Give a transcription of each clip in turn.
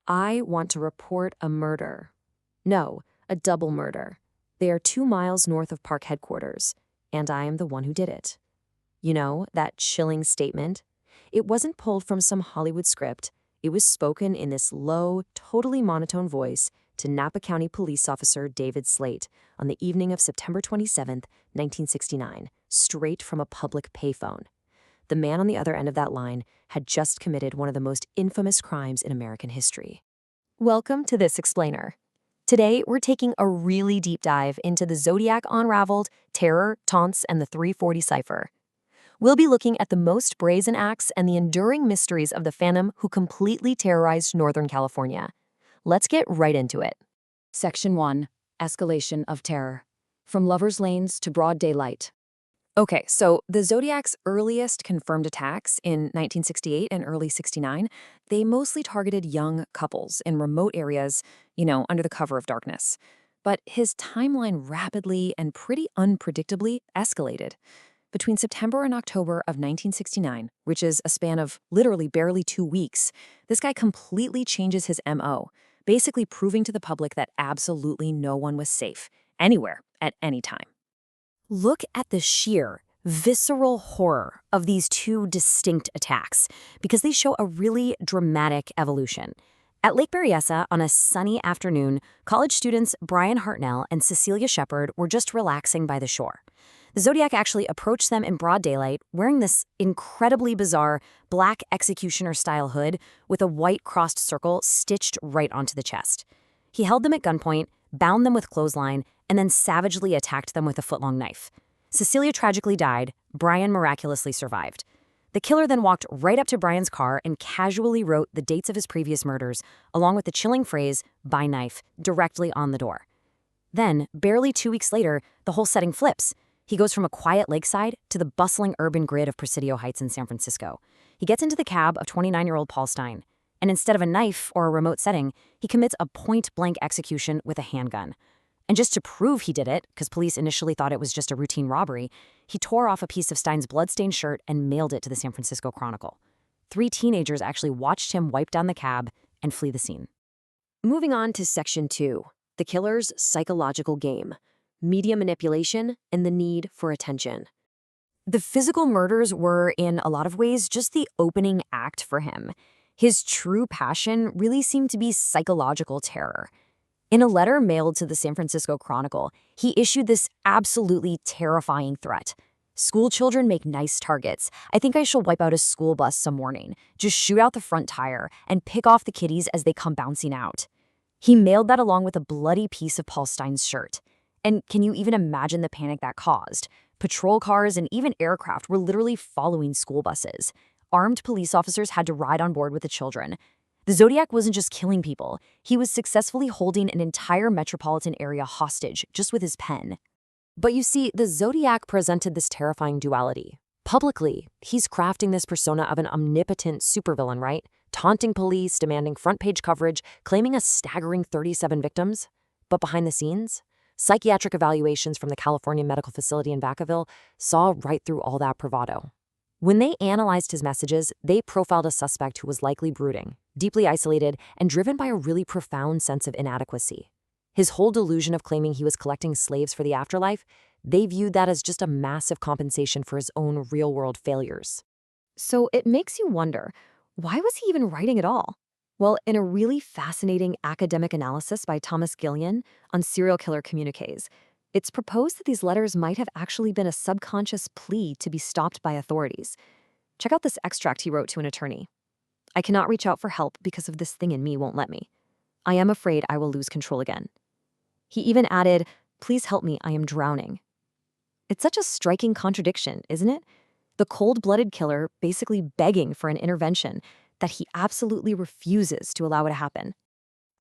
I want to report a murder. No, a double murder. They are 2 miles north of park headquarters, and I am the one who did it. You know, that chilling statement? It wasn't pulled from some Hollywood script. It was spoken in this low, totally monotone voice to Napa County Police Officer David Slate on the evening of September 27, 1969, straight from a public payphone. The man on the other end of that line had just committed one of the most infamous crimes in American history. Welcome to This Explainer. Today, we're taking a really deep dive into the Zodiac unraveled, terror, taunts, and the 340 cipher. We'll be looking at the most brazen acts and the enduring mysteries of the phantom who completely terrorized Northern California. Let's get right into it. Section 1. Escalation of Terror. From lovers' lanes to broad daylight. Okay, so the Zodiac's earliest confirmed attacks in 1968 and early 69, they mostly targeted young couples in remote areas, under the cover of darkness. But his timeline rapidly and pretty unpredictably escalated. Between September and October of 1969, which is a span of literally barely 2 weeks, this guy completely changes his MO, basically proving to the public that absolutely no one was safe, anywhere, at any time. Look at the sheer, visceral horror of these two distinct attacks, because they show a really dramatic evolution. At Lake Berryessa, on a sunny afternoon, college students Brian Hartnell and Cecilia Shepard were just relaxing by the shore. The Zodiac actually approached them in broad daylight, wearing this incredibly bizarre black executioner-style hood with a white crossed circle stitched right onto the chest. He held them at gunpoint, bound them with clothesline, and then savagely attacked them with a foot-long knife. Cecilia tragically died. Brian miraculously survived. The killer then walked right up to Brian's car and casually wrote the dates of his previous murders, along with the chilling phrase, "by knife," directly on the door. Then, barely 2 weeks later, the whole setting flips. He goes from a quiet lakeside to the bustling urban grid of Presidio Heights in San Francisco. He gets into the cab of 29-year-old Paul Stein, and instead of a knife or a remote setting, he commits a point-blank execution with a handgun. And just to prove he did it, because police initially thought it was just a routine robbery, he tore off a piece of Stein's bloodstained shirt and mailed it to the San Francisco Chronicle. 3 teenagers actually watched him wipe down the cab and flee the scene. Moving on to Section 2, the killer's psychological game, media manipulation and the need for attention. The physical murders were, in a lot of ways, just the opening act for him. His true passion really seemed to be psychological terror. In a letter mailed to the San Francisco Chronicle, he issued this absolutely terrifying threat. "School children make nice targets. I think I shall wipe out a school bus some morning, just shoot out the front tire, and pick off the kiddies as they come bouncing out." He mailed that along with a bloody piece of Paul Stein's shirt. And can you even imagine the panic that caused? Patrol cars and even aircraft were literally following school buses. Armed police officers had to ride on board with the children. The Zodiac wasn't just killing people, he was successfully holding an entire metropolitan area hostage just with his pen. But you see, the Zodiac presented this terrifying duality. Publicly, he's crafting this persona of an omnipotent supervillain, right? Taunting police, demanding front-page coverage, claiming a staggering 37 victims. But behind the scenes, psychiatric evaluations from the California Medical Facility in Vacaville saw right through all that bravado. When they analyzed his messages, they profiled a suspect who was likely brooding, deeply isolated, and driven by a really profound sense of inadequacy. His whole delusion of claiming he was collecting slaves for the afterlife, they viewed that as just a massive compensation for his own real-world failures. So it makes you wonder, why was he even writing at all? Well, in a really fascinating academic analysis by Thomas Gillian on serial killer communiques, it's proposed that these letters might have actually been a subconscious plea to be stopped by authorities. Check out this extract he wrote to an attorney. "I cannot reach out for help because of this thing in me won't let me. I am afraid I will lose control again." He even added, "Please help me, I am drowning." It's such a striking contradiction, isn't it? The cold-blooded killer basically begging for an intervention that he absolutely refuses to allow it to happen.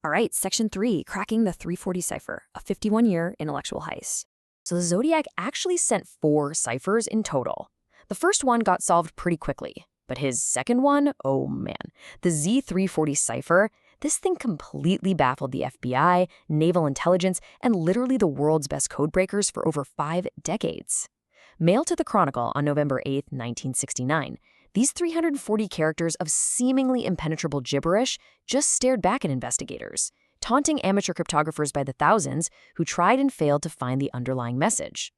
All right, Section 3, cracking the 340 cipher, a 51-year intellectual heist. So the Zodiac actually sent 4 ciphers in total. The first one got solved pretty quickly, but his second one, oh man, the Z340 cipher, this thing completely baffled the FBI, naval intelligence, and literally the world's best codebreakers for over 5 decades. Mailed to the Chronicle on November 8, 1969, These 340 characters of seemingly impenetrable gibberish just stared back at investigators, taunting amateur cryptographers by the thousands who tried and failed to find the underlying message.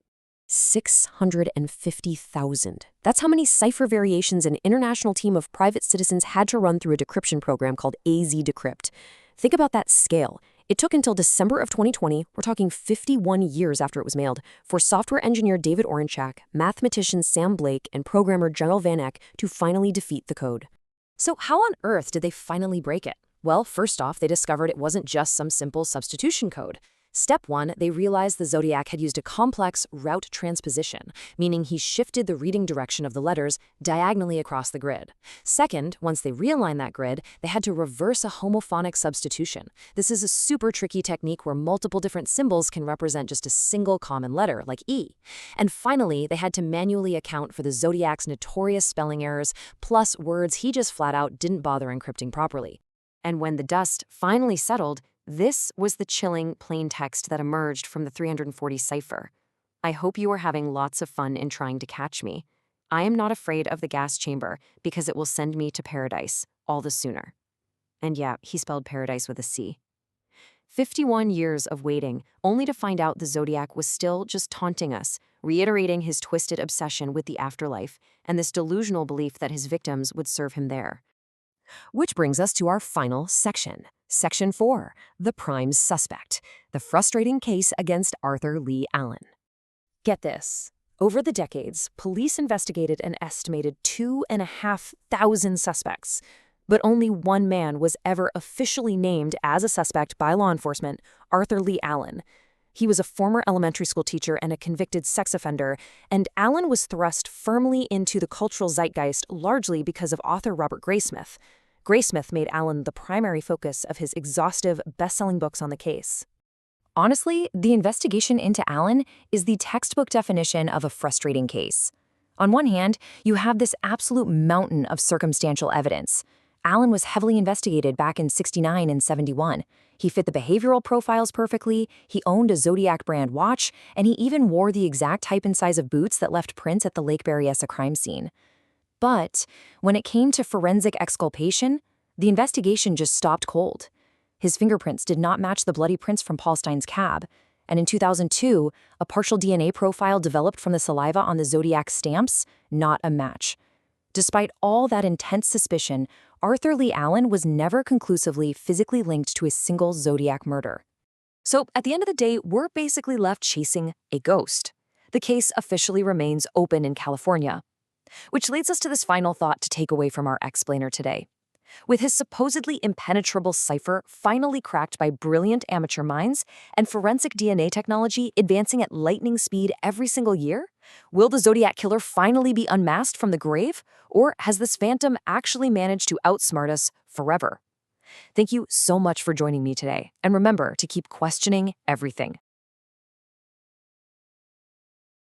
650,000. That's how many cipher variations an international team of private citizens had to run through a decryption program called AZ Decrypt. Think about that scale. It took until December of 2020, we're talking 51 years after it was mailed, for software engineer David Orenchak, mathematician Sam Blake, and programmer Gerald Van Eck to finally defeat the code. So how on earth did they finally break it? Well, first off, they discovered it wasn't just some simple substitution code. Step 1, they realized the Zodiac had used a complex route transposition, meaning he shifted the reading direction of the letters diagonally across the grid. Second, once they realigned that grid, they had to reverse a homophonic substitution. This is a super tricky technique where multiple different symbols can represent just a single common letter, like E. And finally, they had to manually account for the Zodiac's notorious spelling errors, plus words he just flat out didn't bother encrypting properly. And when the dust finally settled, this was the chilling plain text that emerged from the 340 cipher. I hope you are having lots of fun in trying to catch me. I am not afraid of the gas chamber because it will send me to paradise all the sooner. And yeah, he spelled paradise with a C. 51 years of waiting, only to find out the Zodiac was still just taunting us, reiterating his twisted obsession with the afterlife and this delusional belief that his victims would serve him there. Which brings us to our final section. Section 4, the prime suspect, the frustrating case against Arthur Lee Allen. Get this. Over the decades, police investigated an estimated 2,500 suspects, but only one man was ever officially named as a suspect by law enforcement, Arthur Lee Allen. He was a former elementary school teacher and a convicted sex offender, and Allen was thrust firmly into the cultural zeitgeist largely because of author Robert Graysmith. Graysmith made Allen the primary focus of his exhaustive, best-selling books on the case. Honestly, the investigation into Allen is the textbook definition of a frustrating case. On one hand, you have this absolute mountain of circumstantial evidence. Allen was heavily investigated back in '69 and '71. He fit the behavioral profiles perfectly, he owned a Zodiac brand watch, and he even wore the exact type and size of boots that left prints at the Lake Berryessa crime scene. But when it came to forensic exculpation, the investigation just stopped cold. His fingerprints did not match the bloody prints from Paul Stein's cab, and in 2002, a partial DNA profile developed from the saliva on the Zodiac stamps, not a match. Despite all that intense suspicion, Arthur Lee Allen was never conclusively physically linked to a single Zodiac murder. So at the end of the day, we're basically left chasing a ghost. The case officially remains open in California. Which leads us to this final thought to take away from our explainer today. With his supposedly impenetrable cipher finally cracked by brilliant amateur minds and forensic DNA technology advancing at lightning speed every single year, will the Zodiac Killer finally be unmasked from the grave, or has this phantom actually managed to outsmart us forever? Thank you so much for joining me today, and remember to keep questioning everything.